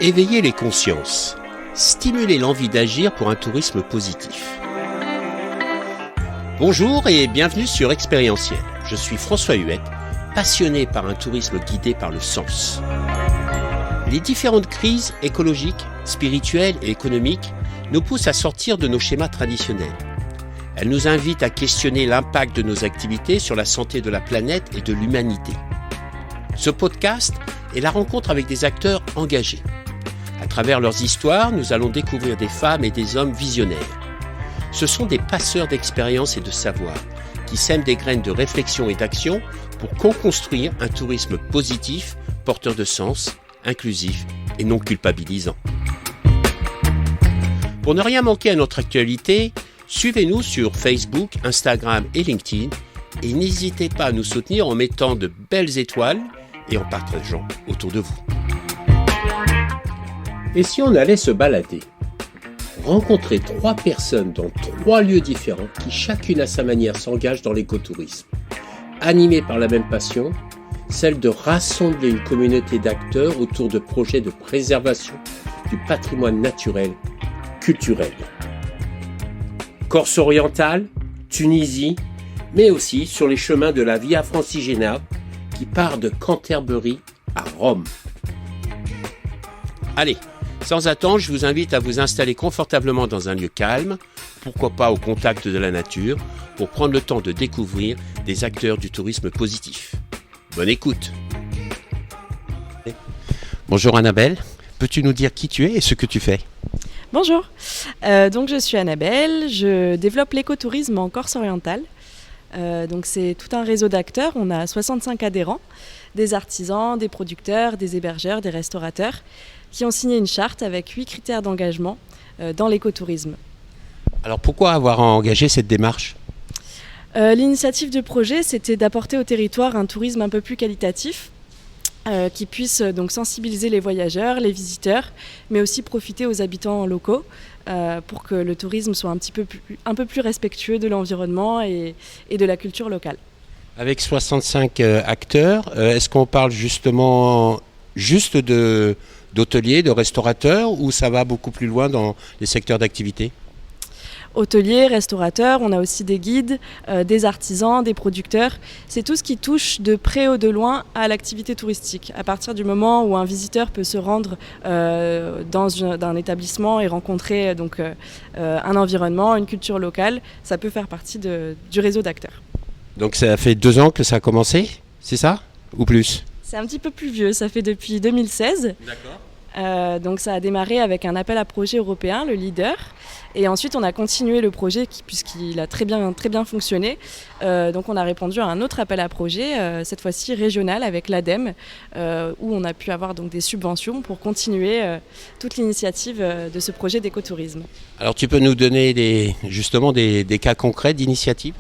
Éveiller les consciences, stimuler l'envie d'agir pour un tourisme positif. Bonjour et bienvenue sur Expérientiel. Je suis François Huette, passionné par un tourisme guidé par le sens. Les différentes crises écologiques, spirituelles et économiques nous poussent à sortir de nos schémas traditionnels. Elles nous invitent à questionner l'impact de nos activités sur la santé de la planète et de l'humanité. Ce podcast est la rencontre avec des acteurs engagés. À travers leurs histoires, nous allons découvrir des femmes et des hommes visionnaires. Ce sont des passeurs d'expérience et de savoir qui sèment des graines de réflexion et d'action pour co-construire un tourisme positif, porteur de sens, inclusif et non culpabilisant. Pour ne rien manquer à notre actualité, suivez-nous sur Facebook, Instagram et LinkedIn et n'hésitez pas à nous soutenir en mettant de belles étoiles et en partageant autour de vous. Et si on allait se balader, rencontrer 3 personnes dans 3 lieux différents qui chacune à sa manière s'engagent dans l'écotourisme, animées par la même passion, celle de rassembler une communauté d'acteurs autour de projets de préservation du patrimoine naturel, culturel. Corse orientale, Tunisie, mais aussi sur les chemins de la Via Francigena qui part de Canterbury à Rome. Allez, sans attendre, je vous invite à vous installer confortablement dans un lieu calme, pourquoi pas au contact de la nature, pour prendre le temps de découvrir des acteurs du tourisme positif. Bonne écoute. Bonjour Annabelle, peux-tu nous dire qui tu es et ce que tu fais ? Bonjour, donc je suis Annabelle, je développe l'écotourisme en Corse orientale. Donc c'est tout un réseau d'acteurs, on a 65 adhérents, des artisans, des producteurs, des hébergeurs, des restaurateurs, qui ont signé une charte avec 8 critères d'engagement dans l'écotourisme. Alors pourquoi avoir engagé cette démarche ? L'initiative du projet, c'était d'apporter au territoire un tourisme un peu plus qualitatif, qui puisse donc sensibiliser les voyageurs, les visiteurs, mais aussi profiter aux habitants locaux pour que le tourisme soit un peu plus respectueux de l'environnement et de la culture locale. Avec 65 acteurs, est-ce qu'on parle justement juste d'hôteliers, de restaurateurs, ou ça va beaucoup plus loin dans les secteurs d'activité ? Hôteliers, restaurateurs, on a aussi des guides, des artisans, des producteurs. C'est tout ce qui touche de près ou de loin à l'activité touristique. À partir du moment où un visiteur peut se rendre dans un établissement et rencontrer donc, un environnement, une culture locale, ça peut faire partie du réseau d'acteurs. Donc ça fait 2 ans que ça a commencé, c'est ça ? Ou plus ? C'est un petit peu plus vieux, ça fait depuis 2016. D'accord. Donc ça a démarré avec un appel à projet européen, le Leader. Et ensuite, on a continué le projet puisqu'il a très bien fonctionné. Donc, on a répondu à un autre appel à projet, cette fois-ci régional avec l'ADEME, où on a pu avoir donc, des subventions pour continuer toute l'initiative de ce projet d'écotourisme. Alors, tu peux nous donner des cas concrets d'initiatives ?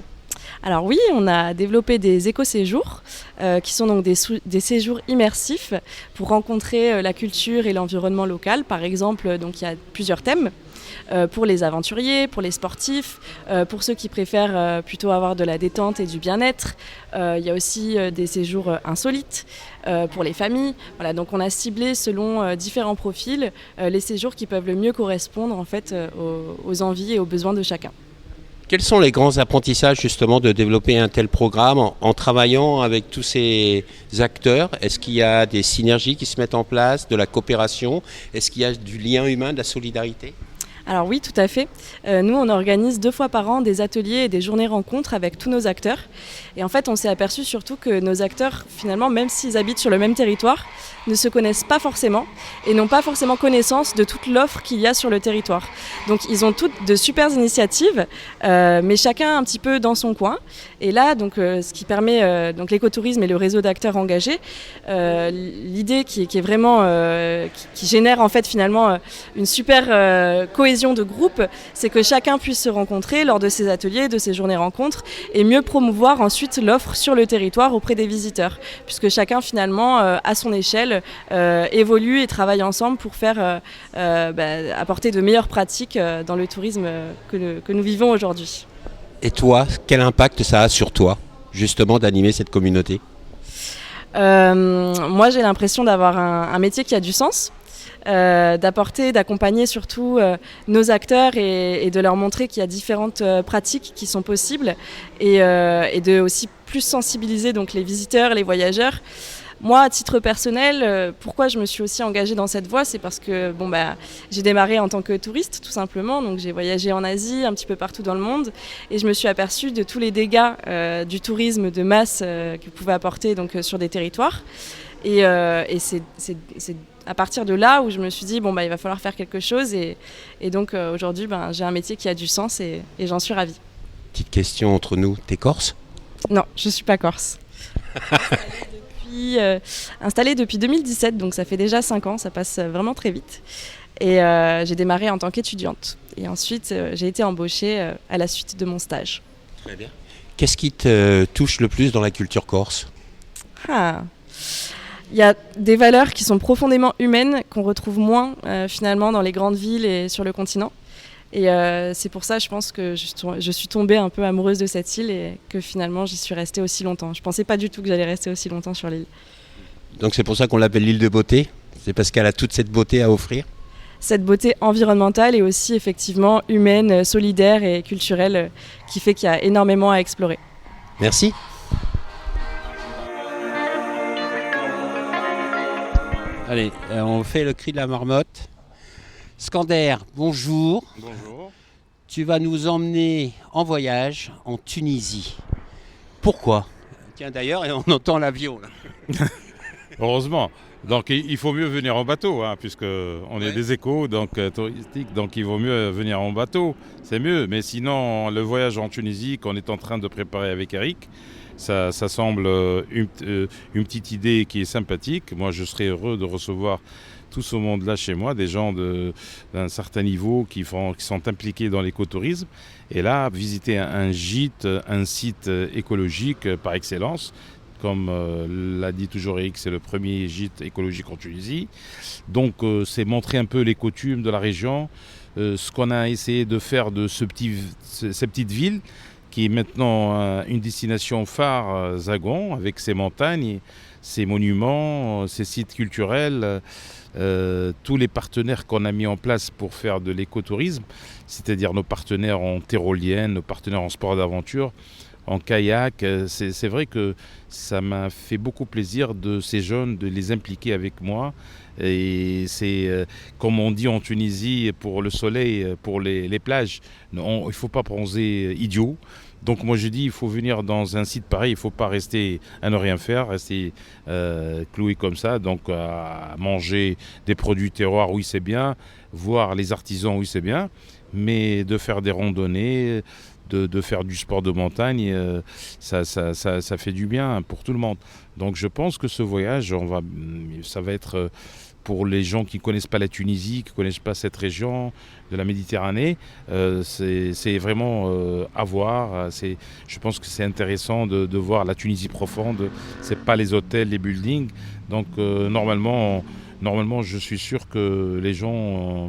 Alors oui, on a développé des éco-séjours qui sont donc des séjours immersifs pour rencontrer la culture et l'environnement local. Par exemple, donc, il y a plusieurs thèmes. Pour les aventuriers, pour les sportifs, pour ceux qui préfèrent plutôt avoir de la détente et du bien-être. Il y a aussi des séjours insolites pour les familles. Voilà, donc on a ciblé selon différents profils les séjours qui peuvent le mieux correspondre en fait, aux envies et aux besoins de chacun. Quels sont les grands apprentissages justement de développer un tel programme en travaillant avec tous ces acteurs ? Est-ce qu'il y a des synergies qui se mettent en place, de la coopération ? Est-ce qu'il y a du lien humain, de la solidarité ? Alors oui, tout à fait. Nous, on organise 2 fois par an des ateliers et des journées rencontres avec tous nos acteurs. Et en fait, on s'est aperçu surtout que nos acteurs, finalement, même s'ils habitent sur le même territoire, ne se connaissent pas forcément et n'ont pas forcément connaissance de toute l'offre qu'il y a sur le territoire. Donc, ils ont toutes de super initiatives, mais chacun un petit peu dans son coin. Et là, donc, ce qui permet donc l'écotourisme et le réseau d'acteurs engagés, l'idée qui est vraiment qui génère en fait finalement une super cohésion de groupe, c'est que chacun puisse se rencontrer lors de ces ateliers, de ces journées rencontres, et mieux promouvoir ensuite l'offre sur le territoire auprès des visiteurs, puisque chacun finalement à son échelle évolue et travaille ensemble pour faire apporter de meilleures pratiques dans le tourisme que nous vivons aujourd'hui. Et toi, quel impact ça a sur toi, justement, d'animer cette communauté ? Moi, j'ai l'impression d'avoir un métier qui a du sens. d'accompagner surtout nos acteurs et de leur montrer qu'il y a différentes pratiques qui sont possibles et de aussi plus sensibiliser donc les visiteurs, les voyageurs. Moi, à titre personnel, pourquoi je me suis aussi engagée dans cette voie, c'est parce que j'ai démarré en tant que touriste, tout simplement. Donc, j'ai voyagé en Asie, un petit peu partout dans le monde, et je me suis aperçue de tous les dégâts du tourisme de masse qu'il pouvait apporter donc, sur des territoires. Et c'est à partir de là où je me suis dit, il va falloir faire quelque chose. Et donc, aujourd'hui, j'ai un métier qui a du sens et j'en suis ravie. Petite question entre nous, t'es corse ? Non, je ne suis pas corse. Installée depuis 2017, donc ça fait déjà 5 ans, ça passe vraiment très vite. Et j'ai démarré en tant qu'étudiante. Et ensuite, j'ai été embauchée à la suite de mon stage. Très bien. Qu'est-ce qui te touche le plus dans la culture corse ? Il y a des valeurs qui sont profondément humaines, qu'on retrouve moins finalement dans les grandes villes et sur le continent. Et c'est pour ça, je pense que je suis tombée un peu amoureuse de cette île et que finalement, j'y suis restée aussi longtemps. Je ne pensais pas du tout que j'allais rester aussi longtemps sur l'île. Donc c'est pour ça qu'on l'appelle l'île de beauté ? C'est parce qu'elle a toute cette beauté à offrir ? Cette beauté environnementale et aussi effectivement humaine, solidaire et culturelle qui fait qu'il y a énormément à explorer. Merci. Allez, on fait le cri de la marmotte. Skander, bonjour. Bonjour. Tu vas nous emmener en voyage en Tunisie. Pourquoi ? Tiens d'ailleurs, on entend l'avion là. Heureusement. Donc il faut mieux venir en bateau, puisqu'on est des échos touristiques, donc il vaut mieux venir en bateau, c'est mieux. Mais sinon, le voyage en Tunisie qu'on est en train de préparer avec Eric, ça semble une petite idée qui est sympathique. Moi, je serais heureux de recevoir tout ce monde-là chez moi, des gens d'un certain niveau qui sont impliqués dans l'écotourisme. Et là, visiter un site écologique par excellence. Comme l'a dit toujours Eric, c'est le premier gîte écologique en Tunisie. Donc c'est montrer un peu les coutumes de la région, ce qu'on a essayé de faire de cette petite ville, qui est maintenant une destination phare, Zagon, avec ses montagnes, ses monuments, ses sites culturels, tous les partenaires qu'on a mis en place pour faire de l'écotourisme, c'est-à-dire nos partenaires en tyrolienne, nos partenaires en sport d'aventure, en kayak. C'est vrai que ça m'a fait beaucoup plaisir de ces jeunes, de les impliquer avec moi. Et c'est, comme on dit en Tunisie, pour le soleil, pour les plages, il ne faut pas bronzer idiot. Donc moi je dis, il faut venir dans un site pareil, il ne faut pas rester à ne rien faire, rester cloué comme ça, donc à manger des produits terroirs, oui c'est bien, voir les artisans, oui c'est bien, mais de faire des randonnées, de faire du sport de montagne, ça fait du bien pour tout le monde. Donc je pense que ce voyage, ça va être pour les gens qui ne connaissent pas la Tunisie, qui ne connaissent pas cette région de la Méditerranée, c'est vraiment à voir. Je pense que c'est intéressant de voir la Tunisie profonde. Ce n'est pas les hôtels, les buildings. Donc normalement, je suis sûr que les gens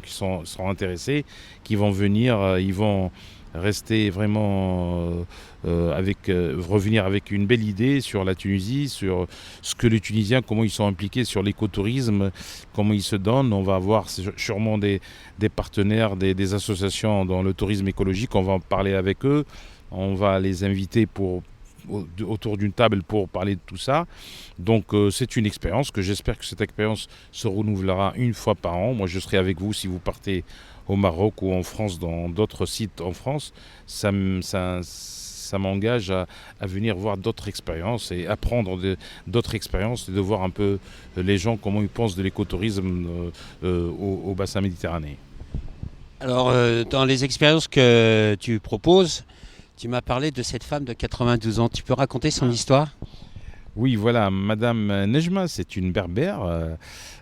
qui seront intéressés, qui vont venir, ils vont rester vraiment revenir avec une belle idée sur la Tunisie, sur ce que les Tunisiens, comment ils sont impliqués sur l'écotourisme, comment ils se donnent. On va avoir sûrement des partenaires, des associations dans le tourisme écologique. On va en parler avec eux. On va les inviter autour d'une table pour parler de tout ça. Donc c'est une expérience que j'espère que cette expérience se renouvellera une fois par an. Moi je serai avec vous si vous partez au Maroc ou en France, dans d'autres sites en France. Ça m'engage à venir voir d'autres expériences et apprendre d'autres expériences et de voir un peu les gens comment ils pensent de l'écotourisme au bassin méditerranéen. Alors dans les expériences que tu proposes, tu m'as parlé de cette femme de 92 ans. Tu peux raconter son histoire ? Oui, voilà, Madame Nejma, c'est une berbère.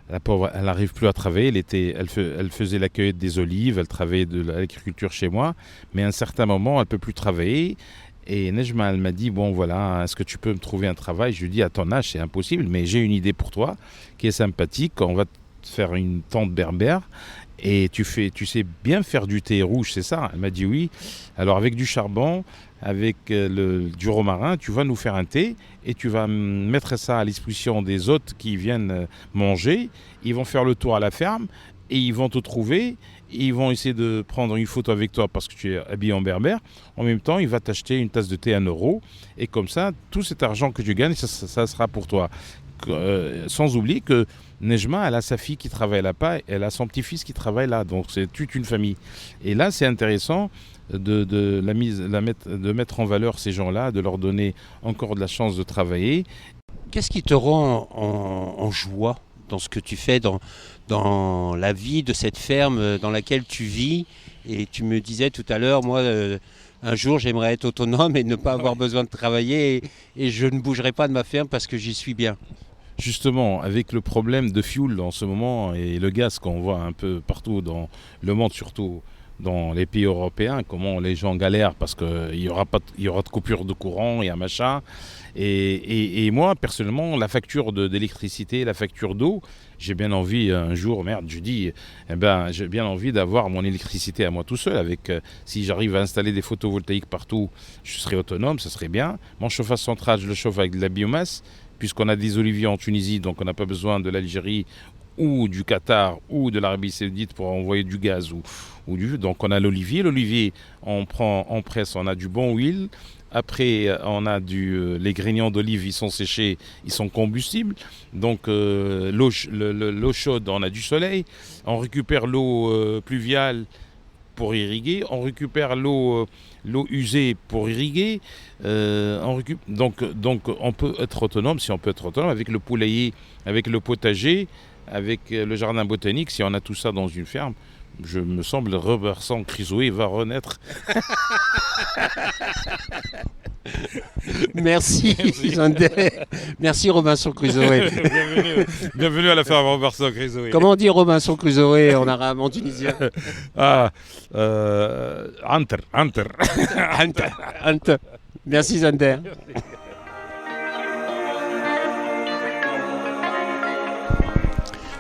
La pauvre, elle n'arrive plus à travailler. Elle faisait la cueillette des olives, elle travaillait de l'agriculture chez moi. Mais à un certain moment, elle ne peut plus travailler. Et Nejma, elle m'a dit, bon voilà, est-ce que tu peux me trouver un travail ? Je lui ai dit, à ton âge, c'est impossible, mais j'ai une idée pour toi qui est sympathique. On va te faire une tente berbère. Et tu sais bien faire du thé rouge, c'est ça ? Elle m'a dit oui. Alors avec du charbon, avec du romarin, tu vas nous faire un thé et tu vas mettre ça à disposition des hôtes qui viennent manger. Ils vont faire le tour à la ferme et ils vont te trouver. Ils vont essayer de prendre une photo avec toi parce que tu es habillé en berbère. En même temps, il va t'acheter une tasse de thé à 1 euro. Et comme ça, tout cet argent que tu gagnes, ça sera pour toi. Sans oublier que Nejma, elle a sa fille qui travaille là-bas, elle a son petit-fils qui travaille là. Donc c'est toute une famille. Et là, c'est intéressant de mettre en valeur ces gens-là, de leur donner encore de la chance de travailler. Qu'est-ce qui te rend en joie dans ce que tu fais, dans la vie de cette ferme dans laquelle tu vis? Et tu me disais tout à l'heure, moi, un jour, j'aimerais être autonome et ne pas avoir besoin de travailler et je ne bougerai pas de ma ferme parce que j'y suis bien. Justement, avec le problème de fuel en ce moment et le gaz qu'on voit un peu partout dans le monde, surtout dans les pays européens, comment les gens galèrent parce qu'il y aura de coupure de courant et un machin. Et moi, personnellement, la facture d'électricité, la facture d'eau, j'ai bien envie un jour, j'ai bien envie d'avoir mon électricité à moi tout seul. Si j'arrive à installer des photovoltaïques partout, je serai autonome, ça serait bien. Mon chauffage central, je le chauffe avec de la biomasse, puisqu'on a des oliviers en Tunisie, donc on n'a pas besoin de l'Algérie ou du Qatar ou de l'Arabie Saoudite pour envoyer du gaz donc on a l'olivier. L'olivier, on presse, on a du bon huile. Après, on a les graignons d'olive, ils sont séchés, ils sont combustibles. Donc l'eau chaude, on a du soleil. On récupère l'eau pluviale pour irriguer. On récupère l'eau usée pour irriguer. Donc on peut être autonome, si on peut être autonome, avec le poulailler, avec le potager, avec le jardin botanique, si on a tout ça dans une ferme. Je me semble Robinson Crusoe va renaître. Merci Zander. Merci Robinson Crusoe. Bienvenue à la ferme Robinson Crusoe. Comment on dit Robinson Crusoe en arabe, en tunisien? Hunter. Hunter. Merci Zander.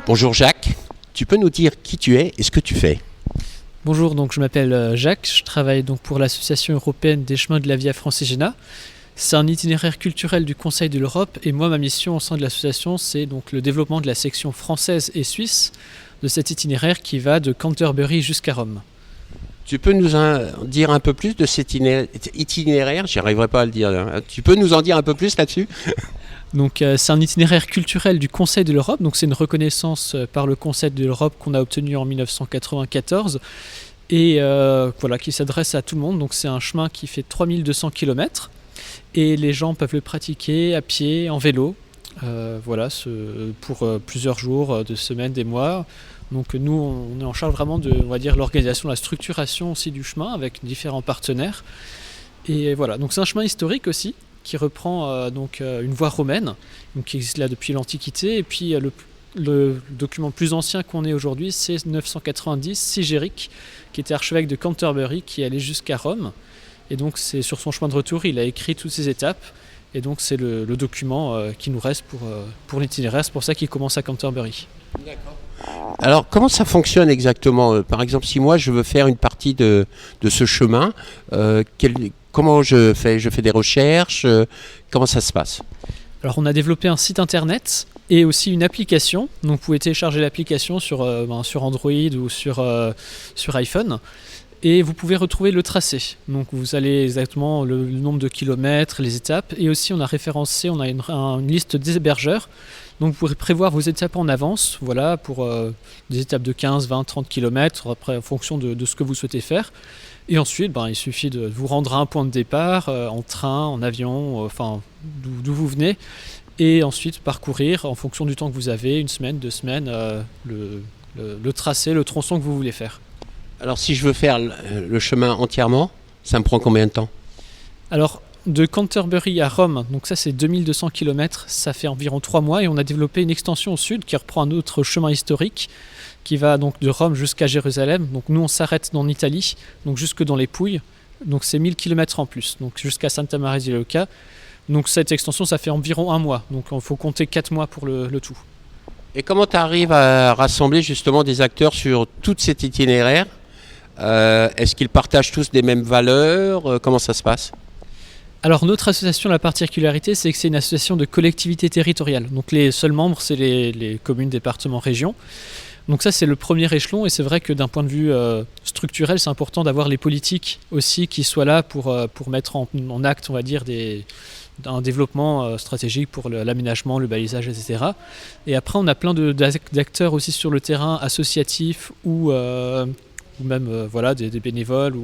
Bonjour Jacques. Tu peux nous dire qui tu es et ce que tu fais? Bonjour, donc je m'appelle Jacques, je travaille donc pour l'Association européenne des chemins de la Via Francigena. C'est un itinéraire culturel du Conseil de l'Europe et moi ma mission au sein de l'association c'est donc le développement de la section française et suisse de cet itinéraire qui va de Canterbury jusqu'à Rome. Tu peux nous en dire un peu plus de cet itinéraire? J'y arriverai pas à le dire. Hein. Tu peux nous en dire un peu plus là-dessus? Donc c'est un itinéraire culturel du Conseil de l'Europe, donc c'est une reconnaissance par le Conseil de l'Europe qu'on a obtenue en 1994 et qui s'adresse à tout le monde. Donc c'est un chemin qui fait 3200 km et les gens peuvent le pratiquer à pied, en vélo, pour plusieurs jours, de semaines, des mois. Donc nous on est en charge vraiment de l'organisation, la structuration aussi du chemin avec différents partenaires. Et voilà, donc c'est un chemin historique aussi, qui reprend une voie romaine qui existe là depuis l'Antiquité. Et puis le document plus ancien qu'on ait aujourd'hui, c'est 990, Sigéric, qui était archevêque de Canterbury, qui allait jusqu'à Rome. Et donc c'est sur son chemin de retour, il a écrit toutes ces étapes. Et donc c'est le document qui nous reste pour l'itinéraire. C'est pour ça qu'il commence à Canterbury. D'accord. Alors comment ça fonctionne exactement? Par exemple, si moi je veux faire une partie de ce chemin, comment je fais? Je fais des recherches? Comment ça se passe? Alors on a développé un site internet et aussi une application. Donc vous pouvez télécharger l'application sur Android ou sur iPhone. Et vous pouvez retrouver le tracé. Donc vous allez exactement le nombre de kilomètres, les étapes. Et aussi on a une liste des hébergeurs. Donc vous pourrez prévoir vos étapes en avance, pour des étapes de 15, 20, 30 km, après en fonction de ce que vous souhaitez faire. Et ensuite, il suffit de vous rendre à un point de départ, en train, en avion, d'où vous venez. Et ensuite parcourir, en fonction du temps que vous avez, 1 semaine, 2 semaines, le tracé, le tronçon que vous voulez faire. Alors si je veux faire le chemin entièrement, ça me prend combien de temps? Alors de Canterbury à Rome, donc ça c'est 2200 km, ça fait environ 3 mois et on a développé une extension au sud qui reprend un autre chemin historique qui va donc de Rome jusqu'à Jérusalem. Donc nous on s'arrête en Italie, donc jusque dans les Pouilles, donc c'est 1000 km en plus, donc jusqu'à Santa Maria di Leuca. Donc cette extension ça fait environ 1 mois, donc il faut compter 4 mois pour le tout. Et comment tu arrives à rassembler justement des acteurs sur tout cet itinéraire? Est-ce qu'ils partagent tous des mêmes valeurs? Comment ça se passe? Alors notre association, la particularité, c'est que c'est une association de collectivités territoriales. Donc les seuls membres, c'est les communes, départements, régions. Donc ça, c'est le premier échelon, et c'est vrai que d'un point de vue structurel, c'est important d'avoir les politiques aussi qui soient là pour mettre en acte, on va dire, un développement stratégique pour l'aménagement, le balisage, etc. Et après, on a plein d'acteurs aussi sur le terrain, associatifs ou même des bénévoles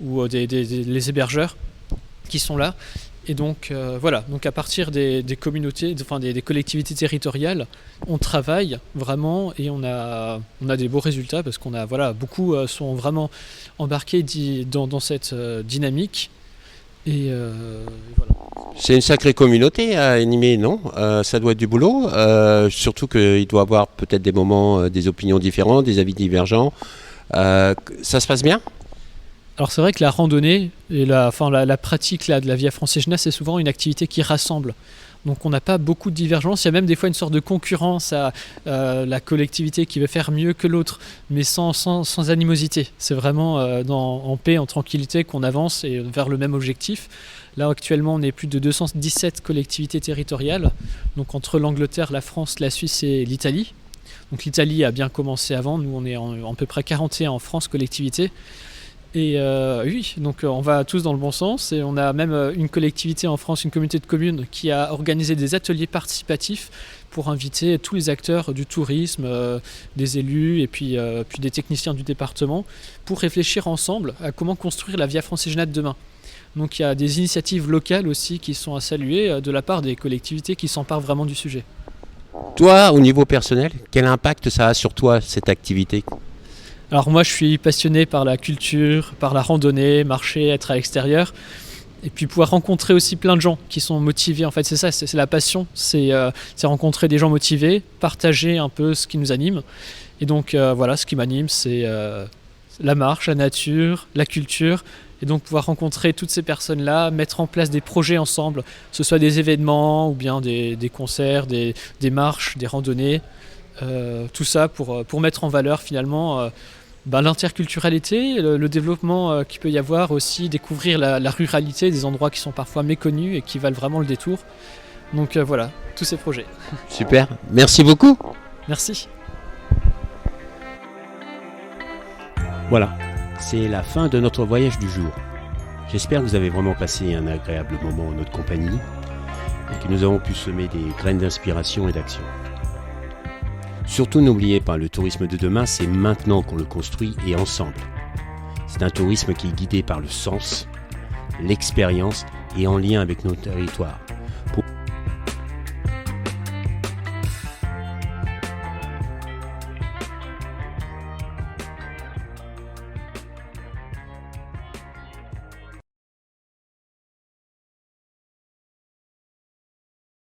ou les hébergeurs qui sont là. Et donc donc à partir des communautés, des collectivités territoriales, on travaille vraiment et on a des beaux résultats parce qu'on a beaucoup sont vraiment embarqués dans cette dynamique. Et voilà. C'est une sacrée communauté à animer, non ? Ça doit être du boulot, surtout qu'il doit y avoir peut-être des moments, des opinions différentes, des avis divergents. Ça se passe bien ? Alors c'est vrai que la randonnée et la pratique de la Via Francigena, c'est souvent une activité qui rassemble. Donc on n'a pas beaucoup de divergences, il y a même des fois une sorte de concurrence à la collectivité qui veut faire mieux que l'autre, mais sans animosité. C'est vraiment en paix, en tranquillité qu'on avance et vers le même objectif. Là actuellement on est plus de 217 collectivités territoriales, donc entre l'Angleterre, la France, la Suisse et l'Italie. Donc l'Italie a bien commencé avant, nous on est à peu près 41 en France collectivités. Et oui, donc on va tous dans le bon sens et on a même une collectivité en France, une communauté de communes qui a organisé des ateliers participatifs pour inviter tous les acteurs du tourisme, des élus et puis des techniciens du département pour réfléchir ensemble à comment construire la Via Francigena de demain. Donc il y a des initiatives locales aussi qui sont à saluer de la part des collectivités qui s'emparent vraiment du sujet. Toi, au niveau personnel, quel impact ça a sur toi, cette activité ? Alors moi je suis passionné par la culture, par la randonnée, marcher, être à l'extérieur et puis pouvoir rencontrer aussi plein de gens qui sont motivés. En fait c'est ça, c'est la passion, c'est rencontrer des gens motivés, partager un peu ce qui nous anime. Et donc ce qui m'anime c'est la marche, la nature, la culture et donc pouvoir rencontrer toutes ces personnes-là, mettre en place des projets ensemble, que ce soit des événements ou bien des concerts, des marches, des randonnées, tout ça pour mettre en valeur finalement l'interculturalité, le développement qu'il peut y avoir aussi, découvrir la ruralité, des endroits qui sont parfois méconnus et qui valent vraiment le détour. Donc voilà, tous ces projets. Super, merci beaucoup. Merci. Voilà, c'est la fin de notre voyage du jour. J'espère que vous avez vraiment passé un agréable moment en notre compagnie et que nous avons pu semer des graines d'inspiration et d'action. Surtout n'oubliez pas, le tourisme de demain, c'est maintenant qu'on le construit et ensemble. C'est un tourisme qui est guidé par le sens, l'expérience et en lien avec nos territoires.